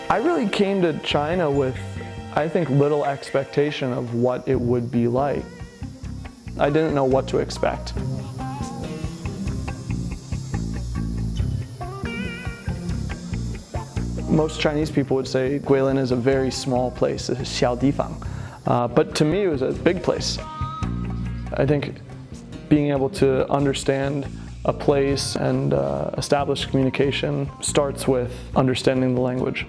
I really came to China with, I think, little expectation of what it would be like. I didn't know what to expect. Most Chinese people would say Guilin is a very small place, a 小地方. But to me, it was a big place. I think being able to understand a place and establish communication starts with understanding the language.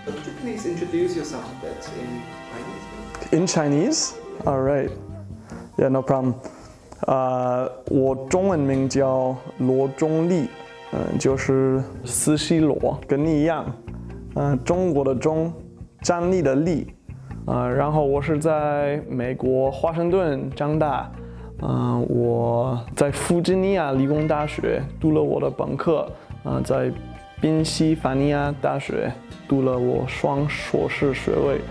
Could you please introduce yourself a bit in Chinese? In Chinese? All right. Yeah, no problem. 我中文名叫罗中立，就是斯西罗，跟你一样，中国的中，站立的立，然后我是在美国华盛顿长大，我在弗吉尼亚理工大学读了我的本科，在宾夕法尼亚大学读了我双硕士学位，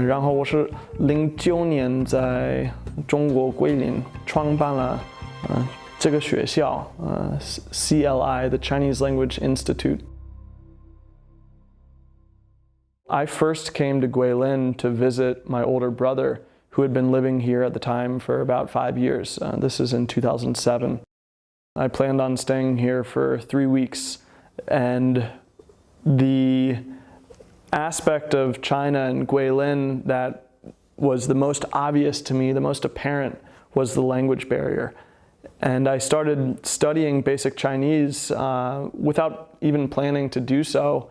然后我是09年在中国桂林创办了这个学校，CLI, the Chinese Language Institute. I first came to Guilin to visit my older brother, who had been living here at the time for about 5 years. This is in 2007. I planned on staying here for 3 weeks, and the aspect of China and Guilin that was the most obvious to me, the most apparent, was the language barrier. And I started studying basic Chinese without even planning to do so.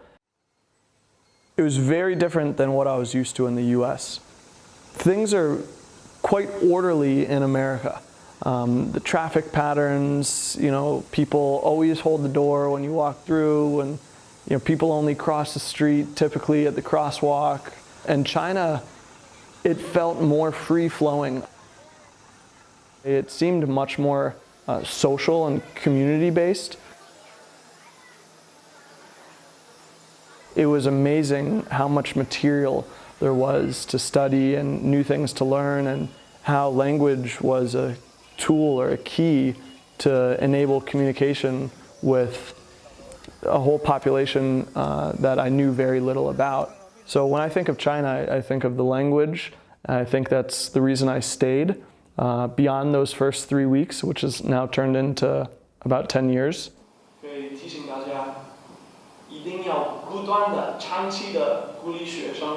It was very different than what I was used to in the US. Things are quite orderly in America. The traffic patterns, people always hold the door when you walk through, and people only cross the street typically at the crosswalk. And China, it felt more free-flowing. It seemed much more social and community-based. It was amazing how much material there was to study and new things to learn, and how language was a tool or a key to enable communication with a whole population that I knew very little about. So when I think of China, I think of the language. I think that's the reason I stayed beyond those first 3 weeks, which has now turned into about 10 years. 可以提醒大家，一定要不断的、长期的鼓励学生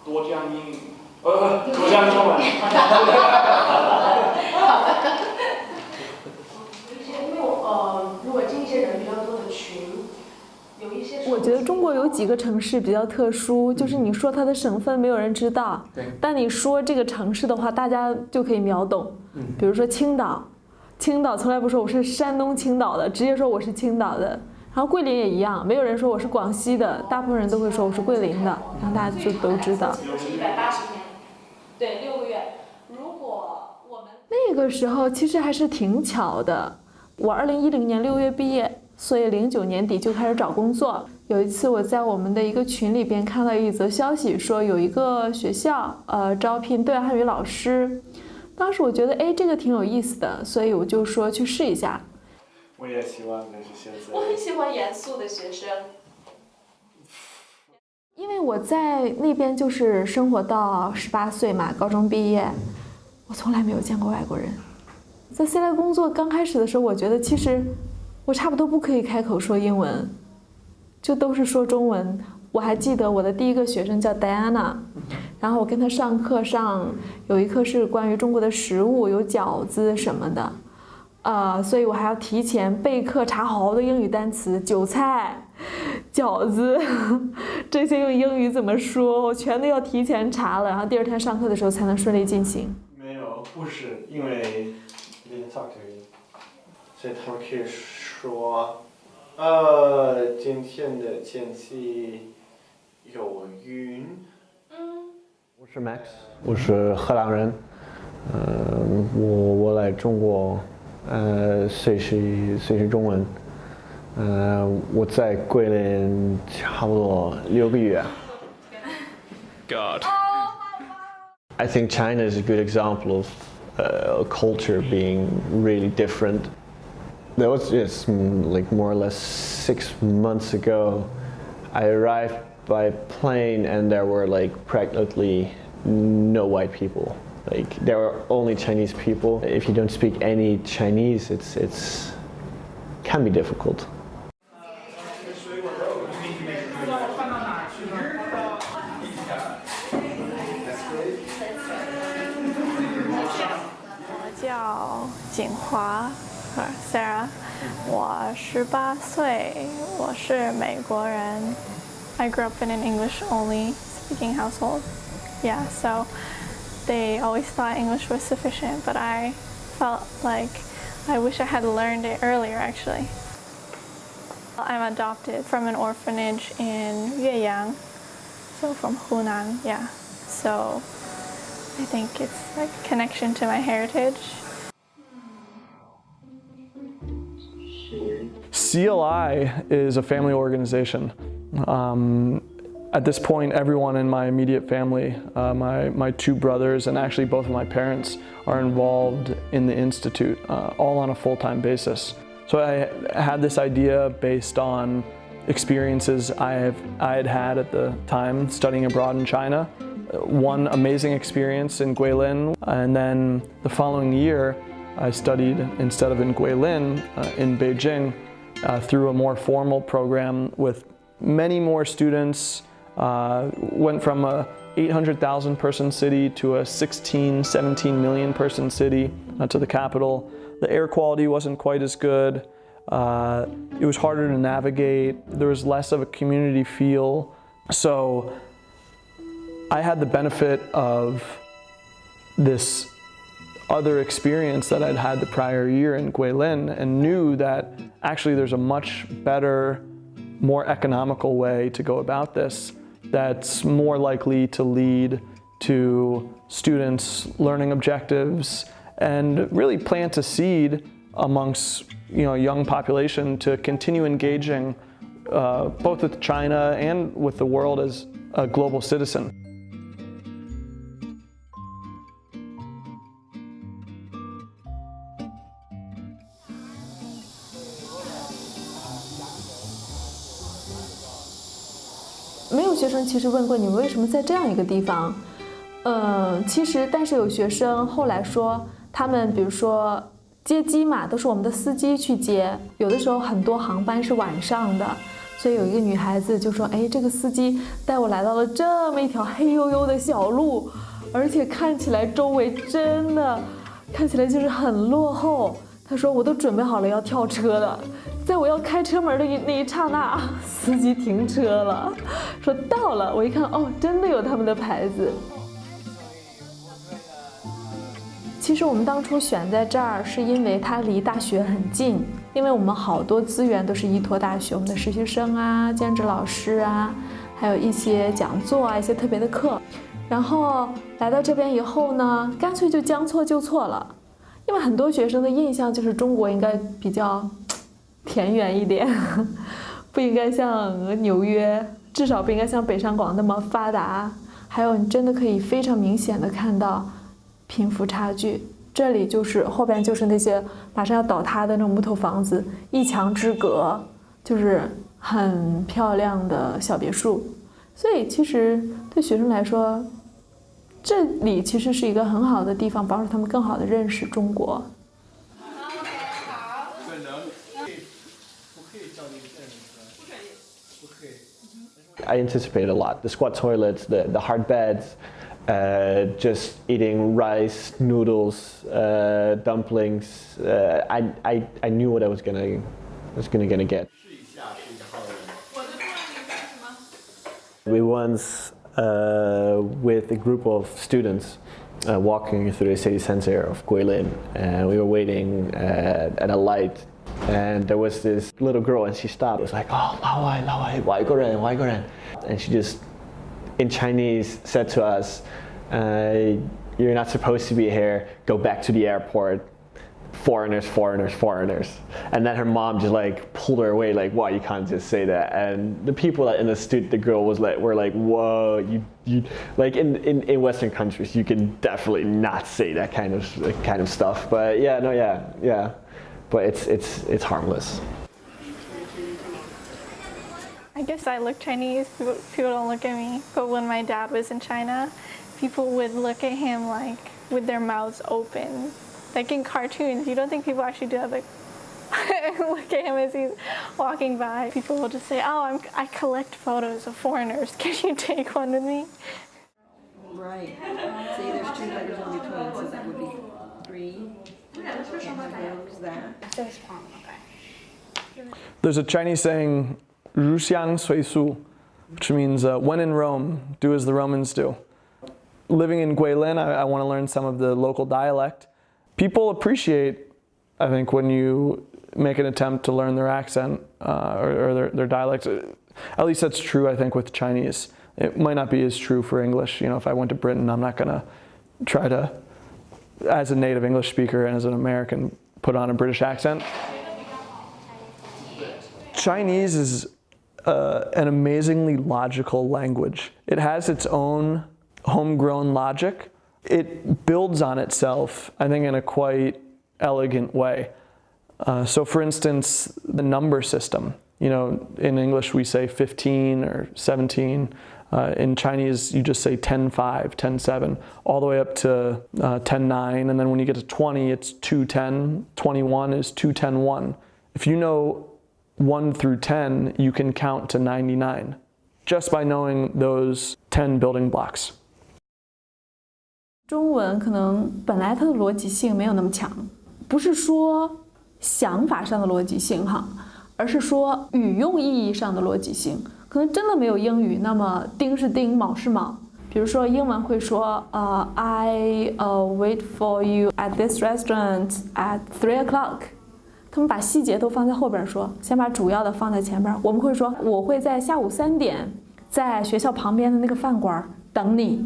多讲英语，多讲中文。因为如果这些人比较多的群。我觉得中国有几个城市比较特殊，就是你说它的省份没有人知道，但你说这个城市的话，大家就可以秒懂。比如说青岛，青岛从来不说我是山东青岛的，直接说我是青岛的。然后桂林也一样，没有人说我是广西的，大部分人都会说我是桂林的，然后大家就都知道。是180天，对，6个月。如果我们那个时候其实还是挺巧的，我2010年6月毕业。所以09年底就开始找工作。有一次我在我们的一个群里边看到一则消息，说有一个学校招聘对外汉语老师。当时我觉得这个挺有意思的，所以我就说去试一下。我也喜欢那些学生。我很喜欢严肃的学生。因为我在那边就是生活到18岁嘛，高中毕业，我从来没有见过外国人。在 CLI 工作刚开始的时候，我觉得其实我差不多不可以开口说英文，就都是说中文。我还记得我的第一个学生叫 Diana， 然后我跟她上课有一课是关于中国的食物，有饺子什么的，所以我还要提前备课查好多英语单词，韭菜、饺子这些用英语怎么说，我全都要提前查了，然后第二天上课的时候才能顺利进行。没有，不是因为 didn't talk to you， 所以他们可以说，今天的天气有云。我是 Max， 我是荷兰人，我来中国学习中文，我在桂林差不多6个月。God. I think China is a good example of culture being really different. That was just like more or less 6 months ago. I arrived by plane and there were like practically no white people. Like there were only Chinese people. If you don't speak any Chinese, it's can be difficult. 我叫景华 Sarah， 我18岁，我是美国人。I grew up in an English-only speaking household. Yeah, so they always thought English was sufficient, but I felt like I wish I had learned it earlier actually. I'm adopted from an orphanage in Yueyang, so from Hunan, yeah. So I think it's like a connection to my heritage. CLI is a family organization. At this point, everyone in my immediate family, my 2 brothers and actually both of my parents are involved in the Institute, all on a full-time basis. So I had this idea based on experiences I had had at the time studying abroad in China. One amazing experience in Guilin, and then the following year I studied, instead of in Guilin, in Beijing, through a more formal program with many more students. Went from a 800,000 person city to a 16, 17 million person city, to the capital. The air quality wasn't quite as good. It was harder to navigate. There was less of a community feel. So I had the benefit of this other experience that I'd had the prior year in Guilin, and knew that actually there's a much better, more economical way to go about this that's more likely to lead to students' learning objectives and really plant a seed amongst a young population to continue engaging both with China and with the world as a global citizen. 没有学生其实问过你们为什么在这样一个地方，但是有学生后来说，他们比如说接机嘛，都是我们的司机去接，有的时候很多航班是晚上的，所以有一个女孩子就说，哎，这个司机带我来到了这么一条黑黝黝的小路，而且看起来周围真的看起来就是很落后。她说我都准备好了要跳车了。在我要开车门的那一刹那，司机停车了，说到了。我一看，哦，真的有他们的牌子。其实我们当初选在这儿，是因为它离大学很近，因为我们好多资源都是依托大学，我们的实习生啊、兼职老师啊，还有一些讲座啊、一些特别的课。然后来到这边以后呢，干脆就将错就错了，因为很多学生的印象就是中国应该比较田园一点，不应该像纽约，至少不应该像北上广那么发达。还有，你真的可以非常明显的看到贫富差距。这里就是后边就是那些马上要倒塌的那种木头房子，一墙之隔，就是很漂亮的小别墅。所以其实对学生来说，这里其实是一个很好的地方，帮助他们更好的认识中国。I anticipated a lot. The squat toilets, the hard beds, just eating rice, noodles, dumplings. I knew what I was gonna get. We once, with a group of students, walking through the city center of Guilin, and we were waiting at a light. And there was this little girl, and she stopped. It was like, "Oh, 老外, 外国人, 外国人." And she just, in Chinese, said to us, "You're not supposed to be here. Go back to the airport." foreigners, foreigners, foreigners. And then her mom just like pulled her away, like, "Wow, you can't just say that." And the people that understood the girl were like, "Whoa, you like in Western countries, you can definitely not say that kind of stuff." But yeah, no, yeah. But it's harmless. I guess I look Chinese, people don't look at me. But when my dad was in China, people would look at him like with their mouths open. Like in cartoons, you don't think people actually do that, like look at him as he's walking by. People will just say, "Oh, I collect photos of foreigners. Can you take one with me?" Right. See, there's 2 letters in between, so that would be 3. And goes that. There's a Chinese saying, 如乡随俗, which means when in Rome, do as the Romans do. Living in Guilin, I want to learn some of the local dialect. People appreciate, I think, when you make an attempt to learn their accent or their dialect. At least that's true, I think, with Chinese. It might not be as true for English. You know, if I went to Britain, I'm not going to try to, as a native English speaker and as an American, put on a British accent. Chinese is an amazingly logical language. It has its own homegrown logic. It builds on itself, I think, in a quite elegant way. So for instance, the number system. You know, in English we say 15 or 17. In Chinese you just say 10-5, 10-7, all the way up to 10-9. And then when you get to 20, it's 2-10. 21 is 2-10-1. If you know 1 through 10, you can count to 99 just by knowing those 10 building blocks. 中文可能本来它的逻辑性没有那么强，不是说想法上的逻辑性哈，而是说语用意义上的逻辑性。可能真的没有英语那么丁是丁，卯是卯。比如说英文会说I wait for you at this restaurant at 3 o'clock。他们把细节都放在后边说，先把主要的放在前边。我们会说我会在下午3点在学校旁边的那个饭馆等你。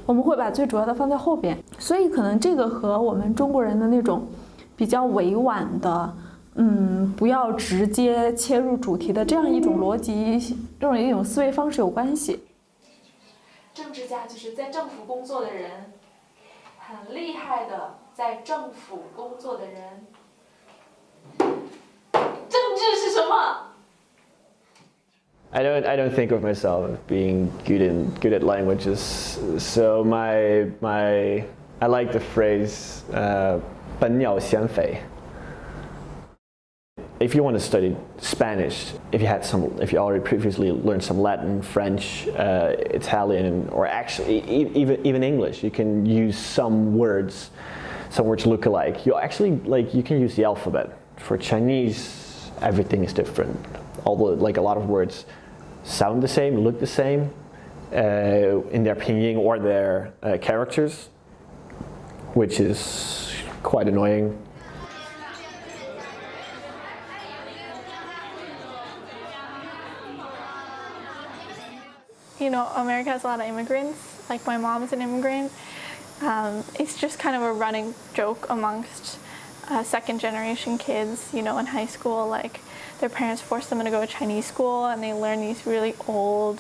我们会把最主要的放在后边，所以可能这个和我们中国人的那种比较委婉的，不要直接切入主题的这样一种逻辑，这种一种思维方式有关系。政治家就是在政府工作的人，很厉害的在政府工作的人。政治是什么？ I don't think of myself as being good at languages. So I like the phrase 本鸟先飞. If you want to study Spanish, if you already previously learned some Latin, French, Italian, or actually even English, you can use some words look alike. You can use the alphabet. For Chinese, everything is different. Although like a lot of words sound the same, look the same in their pinyin or their characters, which is quite annoying. You know, America has a lot of immigrants. Like my mom is an immigrant. It's just kind of a running joke amongst second-generation kids. You know, in high school, like their parents force them to go to Chinese school, and they learn these really old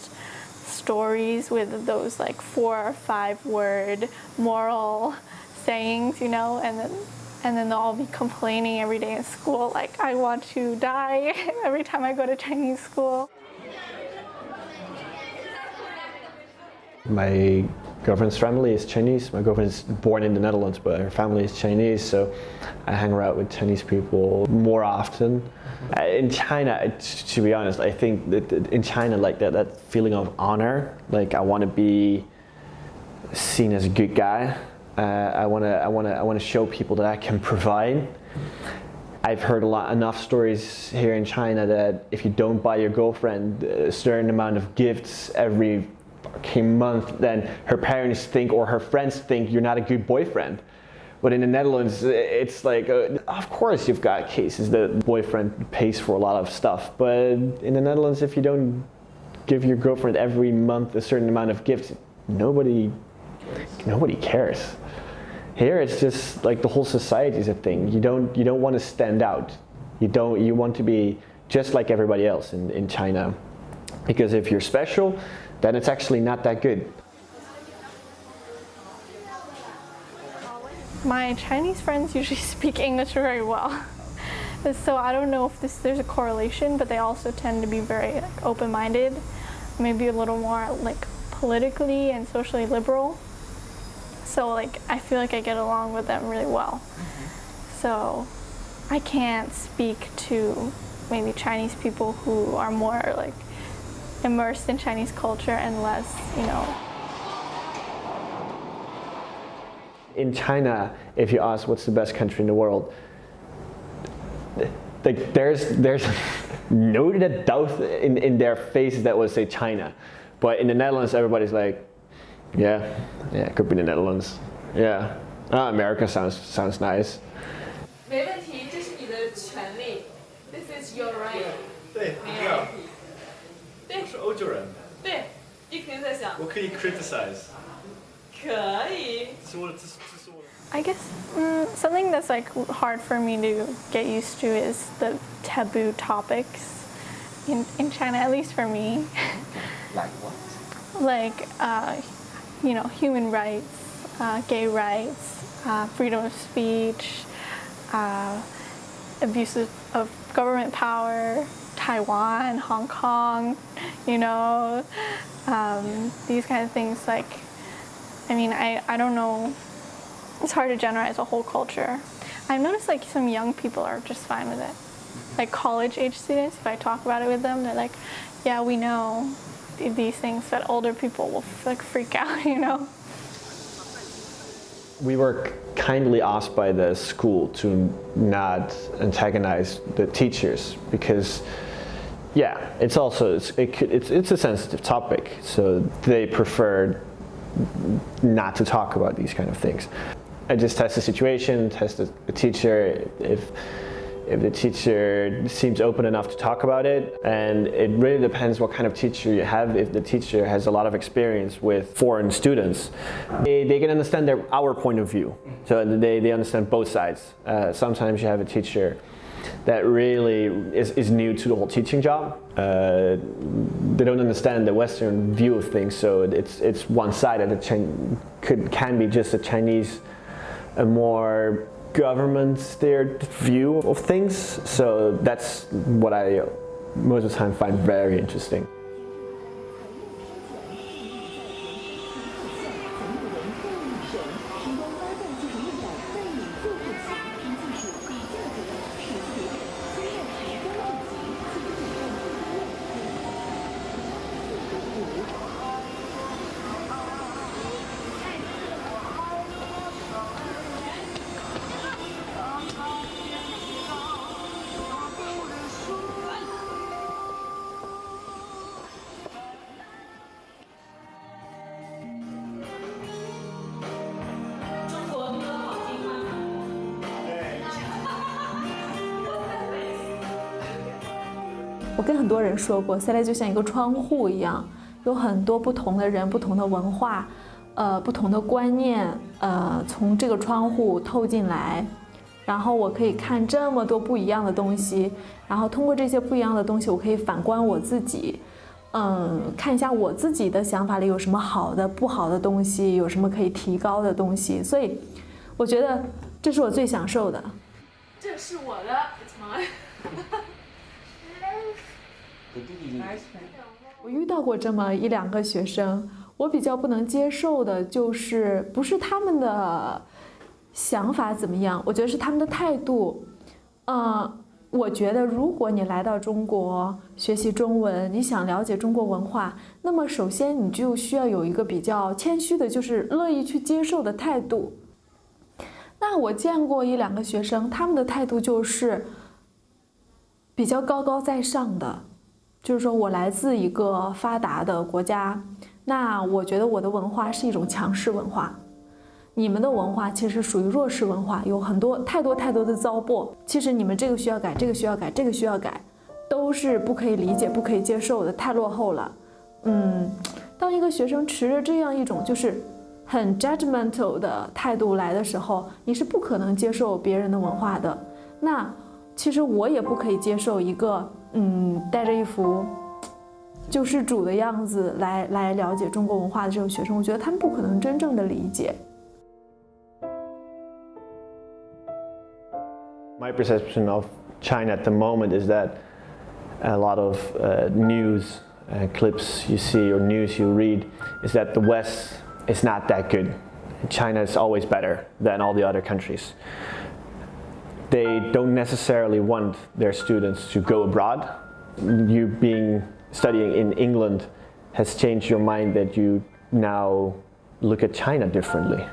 stories with those like 4 or 5 word moral sayings. You know, and then they'll all be complaining every day in school, like I want to die every time I go to Chinese school. My girlfriend's family is Chinese. My girlfriend is born in the Netherlands, but her family is Chinese, so I hang around with Chinese people more often. In China, to be honest, I think that in China, like that feeling of honor, like I want to be seen as a good guy. I want to show people that I can provide. I've heard enough stories here in China that if you don't buy your girlfriend a certain amount of gifts every month, then her parents think or her friends think you're not a good boyfriend. But in the Netherlands, it's like, of course you've got cases that boyfriend pays for a lot of stuff, but in the Netherlands, if you don't give your girlfriend every month a certain amount of gifts, nobody cares. Here it's just like the whole society is a thing. You don't want to stand out. You want to be just like everybody else in China. Because if you're special, then it's actually not that good. My Chinese friends usually speak English very well. So I don't know if there's a correlation, but they also tend to be very like, open-minded, maybe a little more like politically and socially liberal. So like I feel like I get along with them really well. So I can't speak to maybe Chinese people who are more like immersed in Chinese culture and less, you know. In China, if you ask what's the best country in the world, like there's no doubt in their faces that would say China, but in the Netherlands everybody's like, yeah, it could be the Netherlands, yeah, America sounds nice. 没问题，这是你的权利。This is your right。对，没有问题。对，我是欧洲人，对，你肯定在想，我可以 criticize。可以。这是我的。I guess something that's like hard for me to get used to is the taboo topics in China, at least for me. Like what? Like, you know, human rights, gay rights, freedom of speech, abuse of government power, Taiwan, Hong Kong, you know, these kind of things. Like, I mean, I don't know. It's hard to generalize a whole culture. I've noticed like some young people are just fine with it. Like college age students, if I talk about it with them, they're like, yeah, we know these things, but older people will like freak out, you know? We were kindly asked by the school to not antagonize the teachers because, yeah, it's also it's a sensitive topic, so they preferred not to talk about these kind of things. I just test the situation, test the teacher. If the teacher seems open enough to talk about it, and it really depends what kind of teacher you have. If the teacher has a lot of experience with foreign students, they can understand our point of view, so they understand both sides. Sometimes you have a teacher that really is new to the whole teaching job. They don't understand the Western view of things, so it's one-sided. It can be just a more government-steered view of things. So that's what I most of the time find very interesting.我跟很多人说过，CLA就像一个窗户一样，有很多不同的人、不同的文化、不同的观念，从这个窗户透进来，然后我可以看这么多不一样的东西，然后通过这些不一样的东西，我可以反观我自己，看一下我自己的想法里有什么好的、不好的东西，有什么可以提高的东西，所以我觉得这是我最享受的。这是我的 ，It's mine 我遇到过这么一两个学生，我比较不能接受的就是不是他们的想法怎么样，我觉得是他们的态度。我觉得如果你来到中国学习中文，你想了解中国文化，那么首先你就需要有一个比较谦虚的，就是乐意去接受的态度。那我见过一两个学生，他们的态度就是比较高高在上的。就是说我来自一个发达的国家，那我觉得我的文化是一种强势文化，你们的文化其实属于弱势文化，有太多的糟粕。其实你们这个需要改，这个需要改，这个需要改，都是不可以理解、不可以接受的，太落后了。当一个学生持着这样一种就是很 judgmental 的态度来的时候，你是不可能接受别人的文化的。那其实我也不可以接受一个带着一副救世主的样子来了解中国文化的这种学生，我觉得他们不可能真正的理解。My perception of China at the moment is that a lot of news clips you see or news you read is that the West is not that good. China is always better than all the other countries. They don't necessarily want their students to go abroad. You studying in England has changed your mind that you now look at China differently.